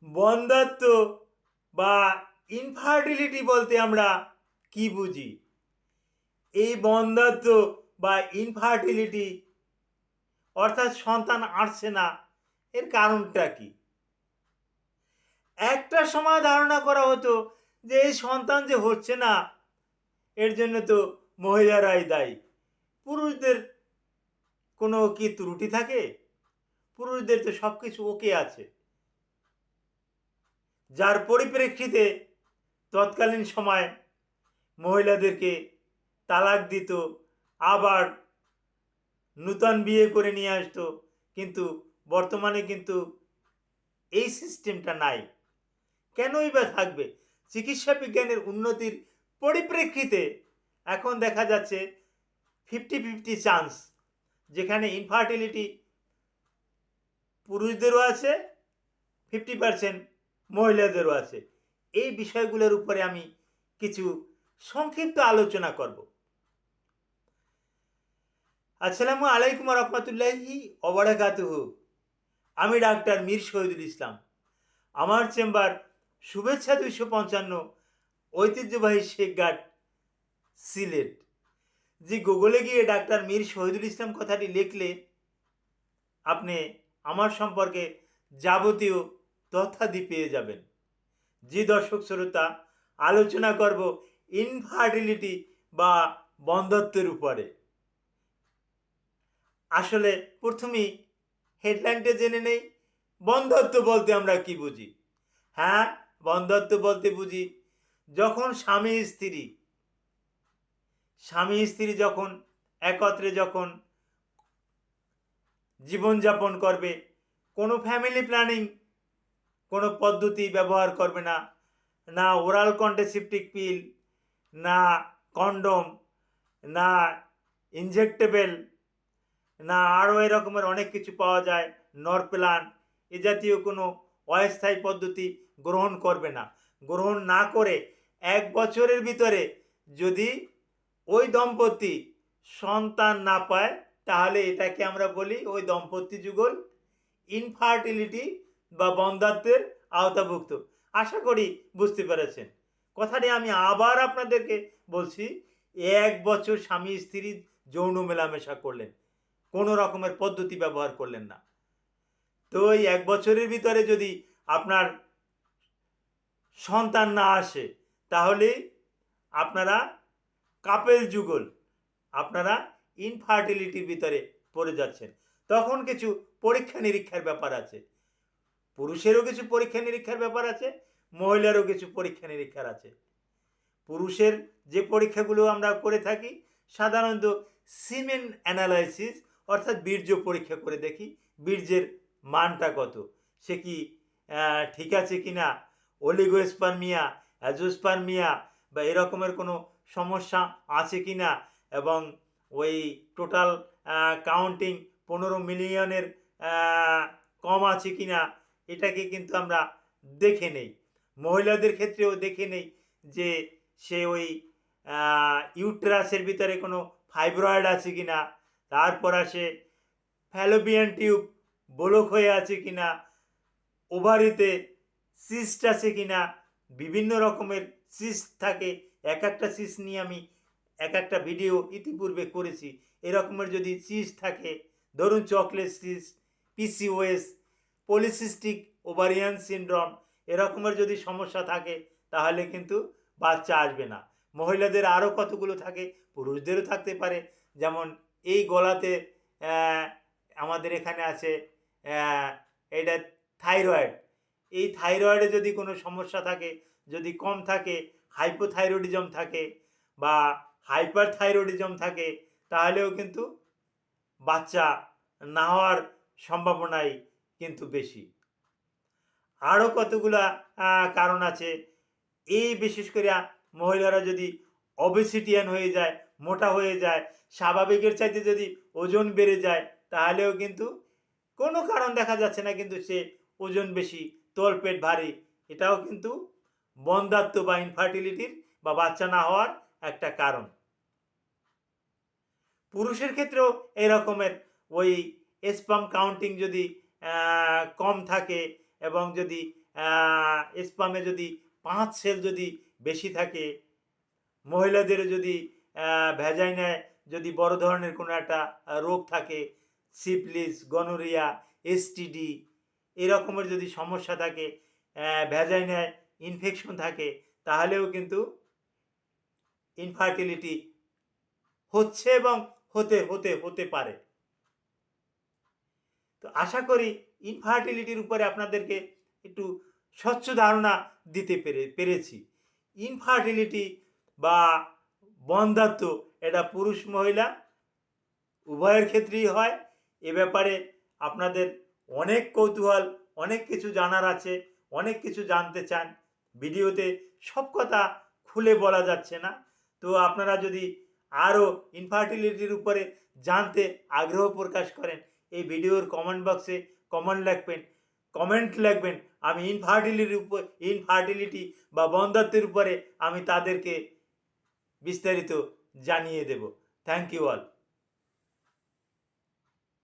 বন্ধ্যাত্ব বা ইনফার্টিলিটি বলতে আমরা কি বুঝি? এই বন্ধ্যাত্ব বা ইনফার্টিলিটি অর্থাৎ সন্তান আসছে না, এর কারণটা কি? একটা সময় ধারণা করা হতো যে এই সন্তান যে হচ্ছে না এর জন্য তো মহিলারাই দায়ী। পুরুষদের কোনো কি ত্রুটি থাকে? পুরুষদের তো সব কিছু ওকে আছে। যার পরিপ্রেক্ষিতে তৎকালীন সময় মহিলাদেরকে তালাক দিত, আবার নূতন বিয়ে করে নিয়ে আসতো। কিন্তু বর্তমানে কিন্তু এই সিস্টেমটা নাই। কেনই বা থাকবে? চিকিৎসা বিজ্ঞানের উন্নতির পরিপ্রেক্ষিতে এখন দেখা যাচ্ছে 50-50 চান্স, যেখানে ইনফার্টিলিটি পুরুষদেরও আছে, 50% মহিলাদেরও আছে। এই বিষয়গুলোর উপরে আমি কিছু সংক্ষিপ্ত আলোচনা করব। আসসালামু আলাইকুম রহমতুল্লাহি ওবারাকাতুহু। আমি ডাক্তার মীর শহীদুল ইসলাম। আমার চেম্বার শুভেচ্ছা 255, ঐতিহ্যবাহী শেখঘাট, সিলেট। যে গুগলে গিয়ে ডাক্তার মীর শহীদুল ইসলাম কথাটি লিখলে আপনি আমার সম্পর্কে যাবতীয় তথ্যাদি পেয়ে যাবেন। জি দর্শক শ্রোতা, আলোচনা করব ইনফার্টিলিটি বা বন্ধ্যত্বের উপরে। আসলে প্রথমেই হেডলাইনটা জেনে নেই, বন্ধ্যত্ব বলতে আমরা কি বুঝি? হ্যাঁ, বন্ধ্যত্ব বলতে বুঝি যখন স্বামী স্ত্রী যখন একত্রে যখন জীবনযাপন করবে, কোনো ফ্যামিলি প্ল্যানিং কোনো পদ্ধতি ব্যবহার করবে না, না ওরাল কন্ট্রাসেপটিভ পিল, না কন্ডম, না ইনজেক্টেবল, না আরও এরকমের অনেক কিছু পাওয়া যায়, নরপ্লান, এ জাতীয় কোনো অস্থায়ী পদ্ধতি গ্রহণ করবে না। গ্রহণ না করে 1 বছরের ভিতরে যদি ওই দম্পতি সন্তান না পায়, তাহলে এটাকে আমরা বলি ওই দম্পতি যুগল ইনফার্টিলিটি বা বন্ধ্যাত্বের আওতাভুক্ত। আশা করি বুঝতে পেরেছেন। কথাটি আমি আবার আপনাদেরকে বলছি, 1 বছর স্বামী স্ত্রী যৌন মেলামেশা করলেন, কোনো রকমের পদ্ধতি ব্যবহার করলেন না, তো এই 1 বছরের ভিতরে যদি আপনার সন্তান না আসে, তাহলে আপনারা কাপেল যুগল, আপনারা ইনফার্টিলিটির ভিতরে পড়ে যাচ্ছেন। তখন কিছু পরীক্ষা নিরীক্ষার ব্যাপার আছে, পুরুষেরও কিছু পরীক্ষা নিরীক্ষার ব্যাপার আছে, মহিলারও কিছু পরীক্ষা নিরীক্ষার আছে। পুরুষের যে পরীক্ষাগুলো আমরা করে থাকি সাধারণত সিমেন অ্যানালাইসিস, অর্থাৎ বীর্য পরীক্ষা করে দেখি বীর্যের মানটা কত, সে কি ঠিক আছে কি না, অলিগোস্পার্মিয়া, অ্যাজোস্পার্মিয়া বা এরকমের কোনো সমস্যা আছে কি না, এবং ওই টোটাল কাউন্টিং 15 মিলিয়নের কম আছে কি না, এটাকে কিন্তু আমরা দেখে নেই। মহিলাদের ক্ষেত্রেও দেখে নেই যে সে ওই ইউট্রাসের ভিতরে কোনো ফাইব্রয়েড আছে কি না, তারপর আসে ফ্যালোপিয়ান টিউব ব্লক হয়ে আছে কি না, ওভারিতে সিস্ট আছে কি না, বিভিন্ন রকমের সিস্ট থাকে। এক একটা সিস্ট নিয়ে আমি এক একটা ভিডিও ইতিপূর্বে করেছি। এরকমের যদি সিস্ট থাকে, ধরুন chocolate cyst, PCOS, polycystic ovarian syndrome, এরকমের যদি সমস্যা থাকে তাহলে কিন্তু বাচ্চা আসবে না। মহিলাদের আরও কতগুলো থাকে, পুরুষদেরও থাকতে পারে। যেমন এই গলাতে আমাদের এখানে আছে এটা থাইরয়েড। এই থাইরয়েডে যদি কোনো সমস্যা থাকে, যদি কম থাকে, হাইপোথাইরয়েডিজম থাকে বা হাইপার থাইরয়েডিজম থাকে, তাহলেও কিন্তু বাচ্চা না হওয়ার সম্ভাবনাই কিন্তু বেশি। আরও কতগুলা কারণ আছে। এই বিশেষ করে মহিলারা যদি অবেসিটিয়ান হয়ে যায়, মোটা হয়ে যায়, স্বাভাবিকের চাইতে যদি ওজন বেড়ে যায়, তাহলেও কিন্তু কোনো কারণ দেখা যাচ্ছে না, কিন্তু সে ওজন বেশি, তলপেট ভারী, এটাও কিন্তু বন্ধ্যাত্ব বা ইনফার্টিলিটির বা বাচ্চা না হওয়ার একটা কারণ। পুরুষের ক্ষেত্রেও এই রকমের ওই স্পাম কাউন্টিং যদি কম থাকে এবং যদি স্পামে যদি 5 সেল যদি বেশি থাকে, মহিলাদেরও যদি ভ্যাজাইনায় যদি বড় ধরনের কোনো একটা রোগ থাকে, সিফিলিস, গনোরিয়া, এসটিডি এরকমের যদি সমস্যা থাকে, ভ্যাজাইনায় ইনফেকশন থাকে, তাহলেও কিন্তু ইনফার্টিলিটি হচ্ছে এবং হতে পারে। তো আশা করি ইনফার্টিলিটির উপরে আপনাদেরকে একটু স্বচ্ছ ধারণা দিতে পেরেছি। ইনফার্টিলিটি বা বন্ধ্যাত্ব এটা পুরুষ মহিলা উভয়ের ক্ষেত্রেই হয়। এ ব্যাপারে আপনাদের অনেক কৌতূহল, অনেক কিছু জানার আছে, অনেক কিছু জানতে চান। ভিডিওতে সব কথা খুলে বলা যাচ্ছে না। তো আপনারা যদি আরও ইনফার্টিলিটির উপরে জানতে আগ্রহ প্রকাশ করেন, এই ভিডিওর কমেন্ট বক্সে কমেন্ট লিখবেন। আমি ইনফার্টিলিটি বা বন্ধ্যাত্বের উপরে আমি তাদেরকে বিস্তারিত জানিয়ে দেব। Thank you all.